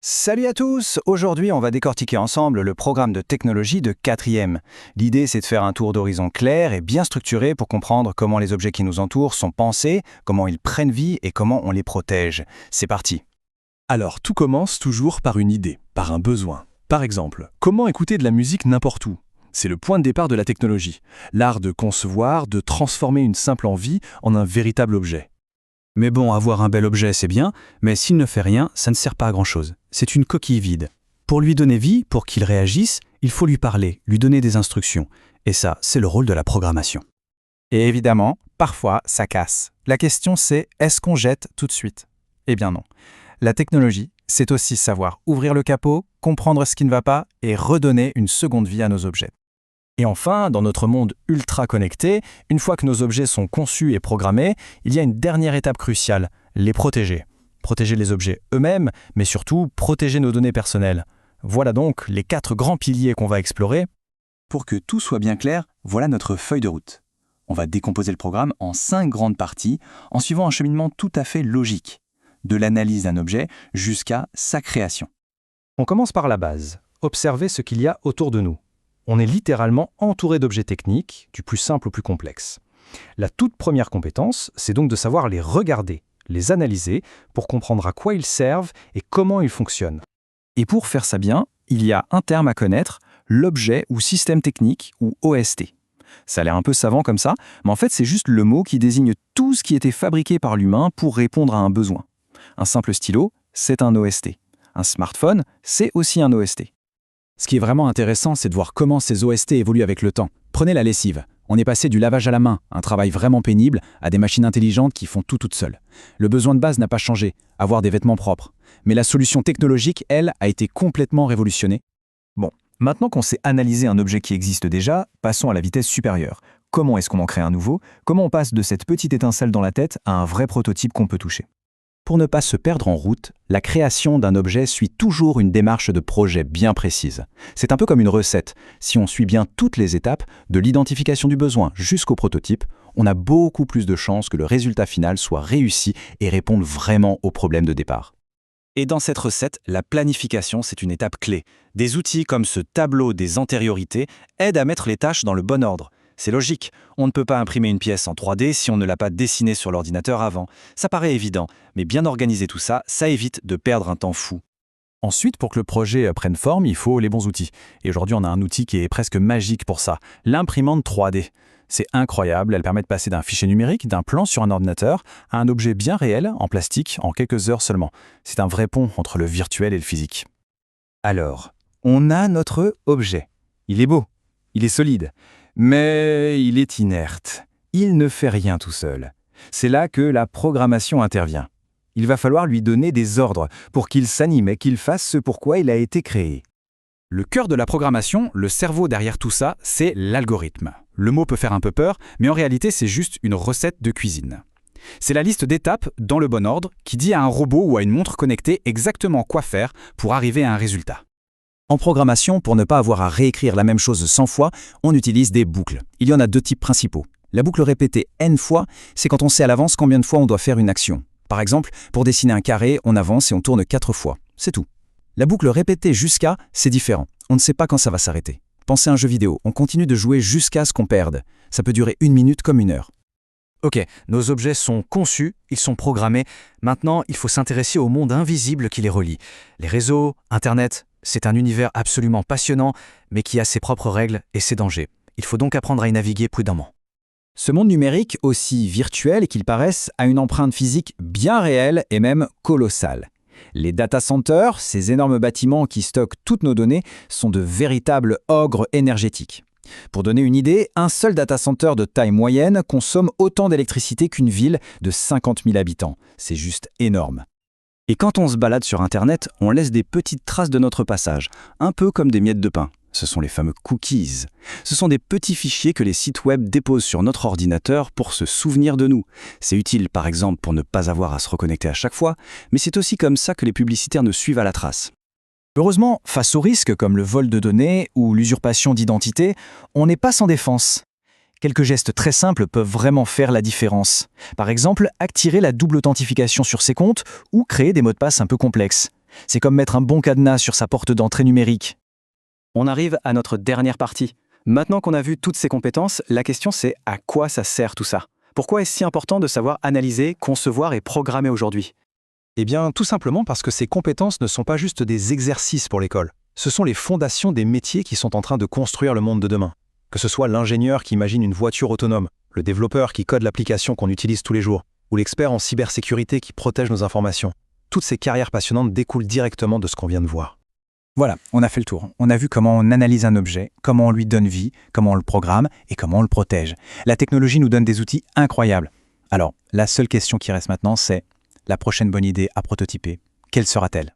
Salut à tous! Aujourd'hui, on va décortiquer ensemble le programme de technologie de 4e. L'idée, c'est de faire un tour d'horizon clair et bien structuré pour comprendre comment les objets qui nous entourent sont pensés, comment ils prennent vie et comment on les protège. C'est parti! Alors, tout commence toujours par une idée, par un besoin. Par exemple, comment écouter de la musique n'importe où? C'est le point de départ de la technologie. L'art de concevoir, de transformer une simple envie en un véritable objet. Mais bon, avoir un bel objet, c'est bien, mais s'il ne fait rien, ça ne sert pas à grand-chose. C'est une coquille vide. Pour lui donner vie, pour qu'il réagisse, il faut lui parler, lui donner des instructions. Et ça, c'est le rôle de la programmation. Et évidemment, parfois, ça casse. La question c'est, est-ce qu'on jette tout de suite? Eh bien non. La technologie, c'est aussi savoir ouvrir le capot, comprendre ce qui ne va pas et redonner une seconde vie à nos objets. Et enfin, dans notre monde ultra connecté, une fois que nos objets sont conçus et programmés, il y a une dernière étape cruciale, les protéger. Protéger les objets eux-mêmes, mais surtout protéger nos données personnelles. Voilà donc les 4 grands piliers qu'on va explorer. Pour que tout soit bien clair, voilà notre feuille de route. On va décomposer le programme en 5 grandes parties en suivant un cheminement tout à fait logique, de l'analyse d'un objet jusqu'à sa création. On commence par la base, observer ce qu'il y a autour de nous. On est littéralement entouré d'objets techniques, du plus simple au plus complexe. La toute première compétence, c'est donc de savoir les regarder, les analyser, pour comprendre à quoi ils servent et comment ils fonctionnent. Et pour faire ça bien, il y a un terme à connaître, l'objet ou système technique, ou OST. Ça a l'air un peu savant comme ça, mais en fait c'est juste le mot qui désigne tout ce qui était fabriqué par l'humain pour répondre à un besoin. Un simple stylo, c'est un OST. Un smartphone, c'est aussi un OST. Ce qui est vraiment intéressant, c'est de voir comment ces OST évoluent avec le temps. Prenez la lessive. On est passé du lavage à la main, un travail vraiment pénible, à des machines intelligentes qui font tout toutes seules. Le besoin de base n'a pas changé, avoir des vêtements propres. Mais la solution technologique, elle, a été complètement révolutionnée. Bon, maintenant qu'on sait analyser un objet qui existe déjà, passons à la vitesse supérieure. Comment est-ce qu'on en crée un nouveau? Comment on passe de cette petite étincelle dans la tête à un vrai prototype qu'on peut toucher? Pour ne pas se perdre en route, la création d'un objet suit toujours une démarche de projet bien précise. C'est un peu comme une recette. Si on suit bien toutes les étapes, de l'identification du besoin jusqu'au prototype, on a beaucoup plus de chances que le résultat final soit réussi et réponde vraiment au problème de départ. Et dans cette recette, la planification, c'est une étape clé. Des outils comme ce tableau des antériorités aident à mettre les tâches dans le bon ordre. C'est logique, on ne peut pas imprimer une pièce en 3D si on ne l'a pas dessinée sur l'ordinateur avant. Ça paraît évident, mais bien organiser tout ça, ça évite de perdre un temps fou. Ensuite, pour que le projet prenne forme, il faut les bons outils. Et aujourd'hui, on a un outil qui est presque magique pour ça, l'imprimante 3D. C'est incroyable, elle permet de passer d'un fichier numérique, d'un plan sur un ordinateur, à un objet bien réel, en plastique, en quelques heures seulement. C'est un vrai pont entre le virtuel et le physique. Alors, on a notre objet. Il est beau, il est solide. Mais il est inerte. Il ne fait rien tout seul. C'est là que la programmation intervient. Il va falloir lui donner des ordres pour qu'il s'anime et qu'il fasse ce pourquoi il a été créé. Le cœur de la programmation, le cerveau derrière tout ça, c'est l'algorithme. Le mot peut faire un peu peur, mais en réalité, c'est juste une recette de cuisine. C'est la liste d'étapes, dans le bon ordre, qui dit à un robot ou à une montre connectée exactement quoi faire pour arriver à un résultat. En programmation, pour ne pas avoir à réécrire la même chose 100 fois, on utilise des boucles. Il y en a 2 types principaux. La boucle répétée n fois, c'est quand on sait à l'avance combien de fois on doit faire une action. Par exemple, pour dessiner un carré, on avance et on tourne 4 fois. C'est tout. La boucle répétée jusqu'à, c'est différent. On ne sait pas quand ça va s'arrêter. Pensez à un jeu vidéo, on continue de jouer jusqu'à ce qu'on perde. Ça peut durer 1 minute comme 1 heure. Ok, nos objets sont conçus, ils sont programmés. Maintenant, il faut s'intéresser au monde invisible qui les relie. Les réseaux, Internet, c'est un univers absolument passionnant, mais qui a ses propres règles et ses dangers. Il faut donc apprendre à y naviguer prudemment. Ce monde numérique, aussi virtuel qu'il paraisse, a une empreinte physique bien réelle et même colossale. Les data centers, ces énormes bâtiments qui stockent toutes nos données, sont de véritables ogres énergétiques. Pour donner une idée, un seul data center de taille moyenne consomme autant d'électricité qu'une ville de 50 000 habitants. C'est juste énorme. Et quand on se balade sur Internet, on laisse des petites traces de notre passage, un peu comme des miettes de pain. Ce sont les fameux cookies. Ce sont des petits fichiers que les sites web déposent sur notre ordinateur pour se souvenir de nous. C'est utile par exemple pour ne pas avoir à se reconnecter à chaque fois, mais c'est aussi comme ça que les publicitaires nous suivent à la trace. Heureusement, face aux risques comme le vol de données ou l'usurpation d'identité, on n'est pas sans défense. Quelques gestes très simples peuvent vraiment faire la différence. Par exemple, activer la double authentification sur ses comptes ou créer des mots de passe un peu complexes. C'est comme mettre un bon cadenas sur sa porte d'entrée numérique. On arrive à notre dernière partie. Maintenant qu'on a vu toutes ces compétences, la question c'est à quoi ça sert tout ça? Pourquoi est-ce si important de savoir analyser, concevoir et programmer aujourd'hui? Eh bien, tout simplement parce que ces compétences ne sont pas juste des exercices pour l'école. Ce sont les fondations des métiers qui sont en train de construire le monde de demain. Que ce soit l'ingénieur qui imagine une voiture autonome, le développeur qui code l'application qu'on utilise tous les jours, ou l'expert en cybersécurité qui protège nos informations. Toutes ces carrières passionnantes découlent directement de ce qu'on vient de voir. Voilà, on a fait le tour. On a vu comment on analyse un objet, comment on lui donne vie, comment on le programme et comment on le protège. La technologie nous donne des outils incroyables. Alors, la seule question qui reste maintenant, c'est la prochaine bonne idée à prototyper. Quelle sera-t-elle ?